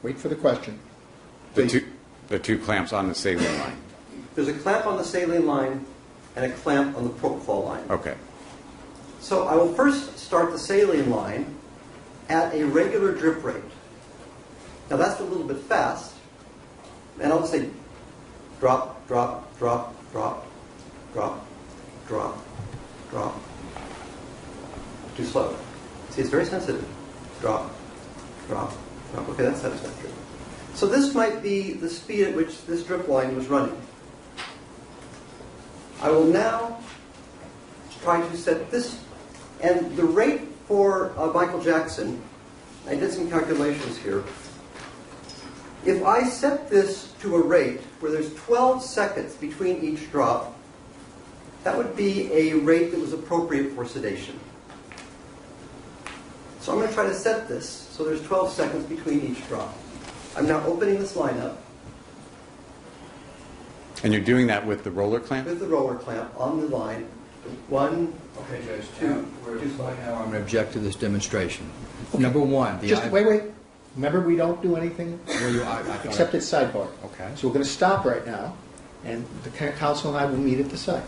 Wait for the question. The two clamps on the saline line. There's a clamp on the saline line and a clamp on the propofol line. Okay. So I will first start the saline line at a regular drip rate. Now that's a little bit fast, and I'll just say drop, drop, drop, drop, drop, drop, drop. Too slow. See, it's very sensitive. Drop, drop, drop. Okay, that's satisfactory. So this might be the speed at which this drip line was running. I will now try to set this, and the rate for Michael Jackson, I did some calculations here. If I set this to a rate where there's 12 seconds between each drop, that would be a rate that was appropriate for sedation. So I'm going to try to set this so there's 12 seconds between each drop. I'm now opening this line up. And you're doing that with the roller clamp? With the roller clamp on the line. One, Okay, Judge. two, Now I'm going to object to this demonstration. Okay. Number one, Wait. Remember, we don't do anything except at sidebar. Okay. So we're going to stop right now, and the council and I will meet at the site.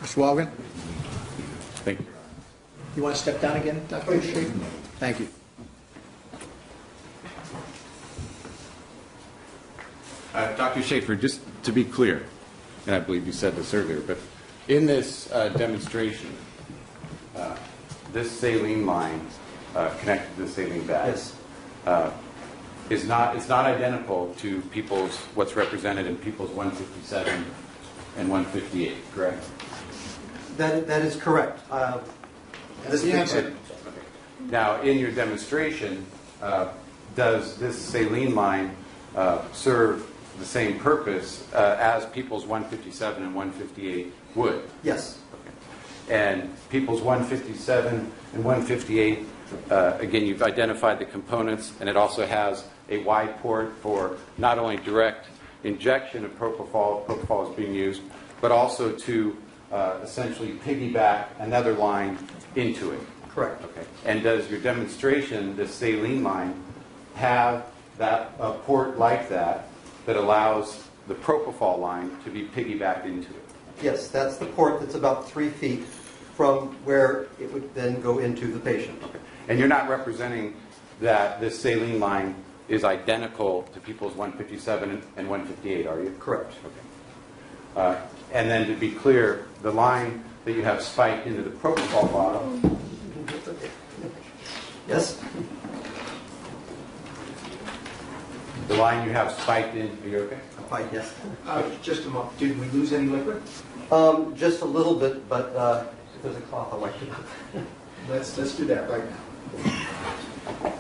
Mr. Walgren, Thank you. you want to step down again, Dr. Shafer? Thank you. Dr. Shafer, just to be clear, and I believe you said this earlier, but in this demonstration, this saline line connected to the saline bag Yes. is not, it's not identical to people's, what's represented in people's 157 and 158, correct? That is correct. This the answer. picture- Now, in your demonstration, does this saline line serve the same purpose as people's 157 and 158 would? Yes. And people's 157 and 158, again, you've identified the components, and it also has a wide port for not only direct injection of propofol is being used, but also to essentially piggyback another line into it. Correct. Okay. And does your demonstration, this saline line, have that a port like that that allows the propofol line to be piggybacked into it? Yes, that's the port that's about 3 feet from where it would then go into the patient. Okay. And you're not representing that this saline line is identical to people's 157 and 158, are you? Correct. Okay. And then to be clear, the line that you have spiked into the propofol bottle, Yes? the line you have spiked in, are you okay? Fine, yes. Just a moment. Did we lose any liquid? Just a little bit, but if there's a cloth, I'll wipe it up. Let's do that right now.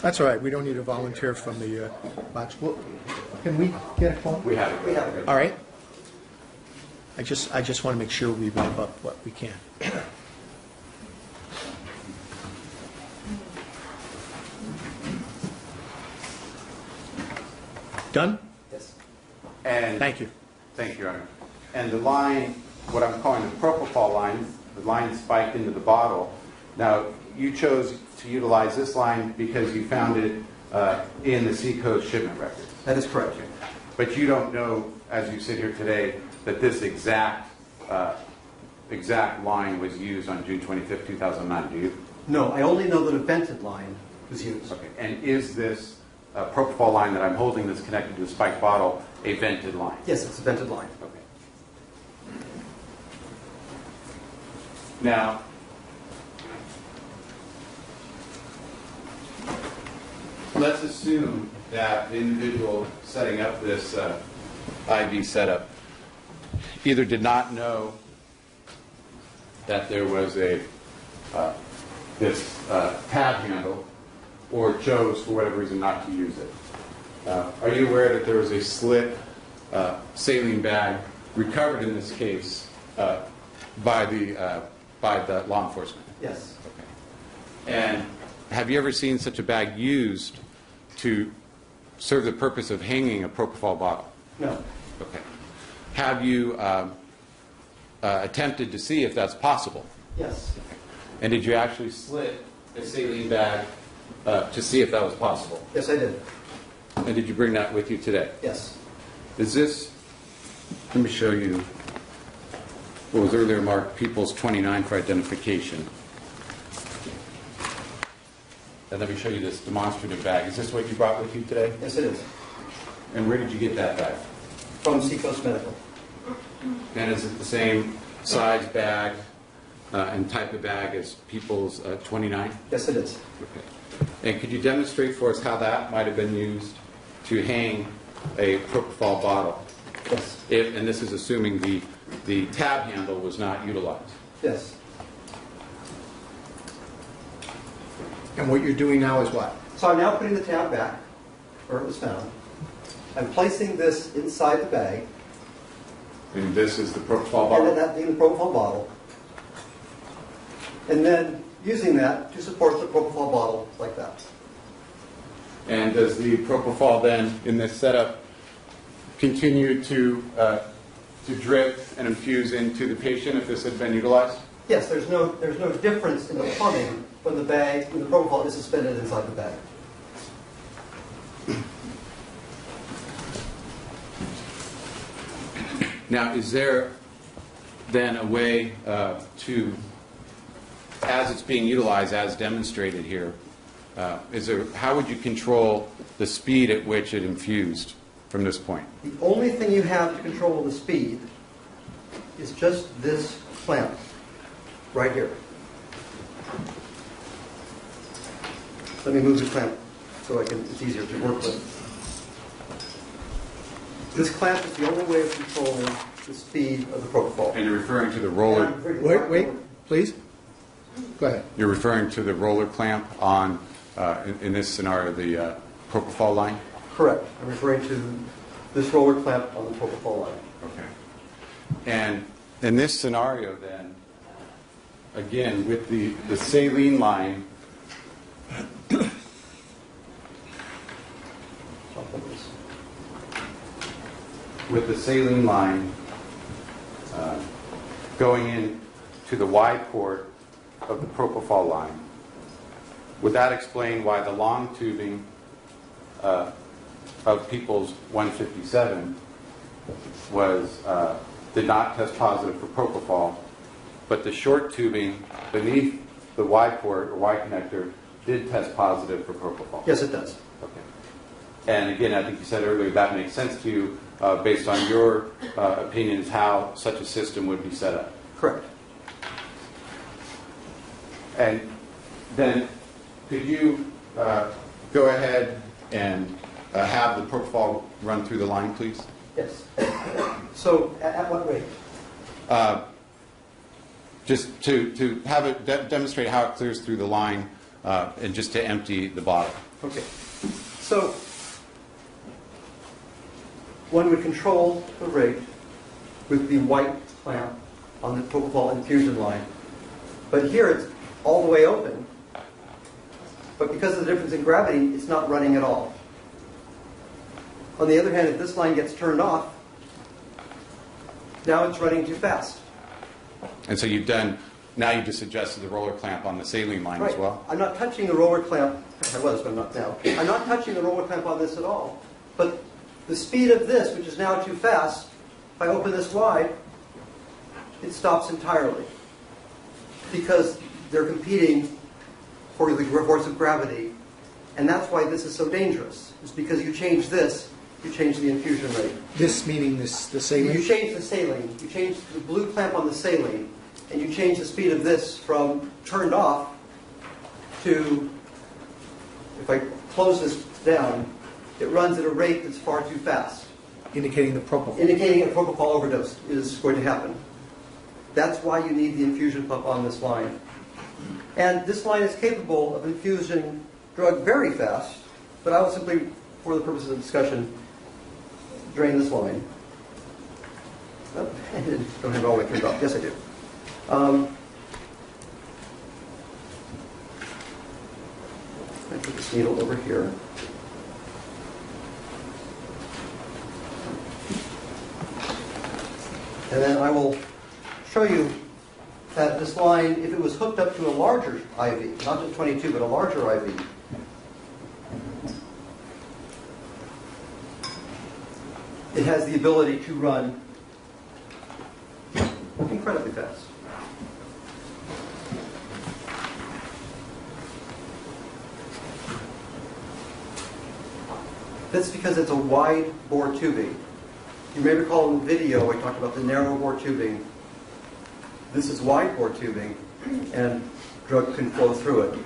That's all right. We don't need a volunteer from the box. Well, can we get a phone? We have it. We have it. All right. I just want to make sure we wrap up what we can. Done? Yes. And Thank you. Thank you, Your Honor. And the line, what I'm calling the propofol line, the line spiked into the bottle. Now, you chose to utilize this line because you found it in the Seacoast shipment record. That is correct. But you don't know, as you sit here today, that this exact line was used on June 25th, 2009, do you? No, I only know that a vented line was used. Okay. And is this propofol line that I'm holding that's connected to the spiked bottle a vented line? Yes, it's a vented line. Okay. Now, let's assume that the individual setting up this IV setup either did not know that there was a this tab handle, or chose for whatever reason not to use it. Are you aware that there was a slit saline bag recovered in this case by the law enforcement? Yes. Okay. And have you ever seen such a bag used to serve the purpose of hanging a propofol bottle? No. Okay. Have you attempted to see if that's possible? Yes. And did you actually slit a saline bag to see if that was possible? Yes, I did. And did you bring that with you today? Yes. Is this, let me show you what was earlier marked People's 29 for identification. And let me show you this demonstrative bag. Is this what you brought with you today? Yes, it is. And where did you get that bag? From Seacoast Medical. And is it the same size bag and type of bag as People's 29? Yes, it is. Okay. And could you demonstrate for us how that might have been used to hang a propofol bottle? Yes. And this is assuming the tab handle was not utilized. Yes. And what you're doing now is what? So I'm now putting the tab back where it was found. I'm placing this inside the bag, And this is the propofol and then bottle? that being the propofol bottle. And then using that to support the propofol bottle like that. And does the propofol then, in this setup, continue to drip and infuse into the patient if this had been utilized? Yes, there's no difference in the plumbing when the propofol is suspended inside the bag. Now, is there then a way to, as it's being utilized, as demonstrated here, how would you control the speed at which it infused from this point? The only thing you have to control the speed is just this clamp right here. Let me move the clamp so it's easier to work with. This clamp is the only way of controlling the speed of the propofol. And you're referring to the roller. Wait, please. Go ahead. You're referring to the roller clamp on, in this scenario, the propofol line? Correct. I'm referring to this roller clamp on the propofol line. Okay. And in this scenario, then, again, with the saline line, going in to the wide port of the propofol line, would that explain why the long tubing of people's 157 did not test positive for propofol, but the short tubing beneath the Y port or Y connector did test positive for propofol? Yes, it does. Okay. And again, I think you said earlier that makes sense to you based on your opinions how such a system would be set up. Correct. And then could you go ahead and have the propofol run through the line, please? Yes. So, at what rate? Just to have it demonstrate how it clears through the line and just to empty the bottle. Okay. So, one would control the rate with the white clamp on the propofol infusion line. But here it's all the way open. But because of the difference in gravity, it's not running at all. On the other hand, if this line gets turned off, now it's running too fast. And so you just suggested the roller clamp on the saline line Right. as well? I'm not touching the roller clamp. I was, but I'm not now. I'm not touching the roller clamp on this at all. But the speed of this, which is now too fast, if I open this wide, it stops entirely. Because they're competing for the force of gravity. And that's why this is so dangerous. It's because you change this, you change the infusion rate. This meaning the You saline? change the saline, you change the blue clamp on the saline, and you change the speed of this from turned off to, if I close this down, it runs at a rate that's far too fast. Indicating the propofol. Indicating a propofol overdose is going to happen. That's why you need the infusion pump on this line. And this line is capable of infusing drug very fast, but I will simply, for the purposes of discussion, drain this line. Oh, I don't have it all the way turned off. Yes, I do. I put this needle over here. And then I will show you that this line, if it was hooked up to a larger IV, not just 22, but a larger IV, it has the ability to run incredibly fast. That's because it's a wide bore tubing. You may recall in the video I talked about the narrow bore tubing. This is wide bore tubing, and drug can flow through it.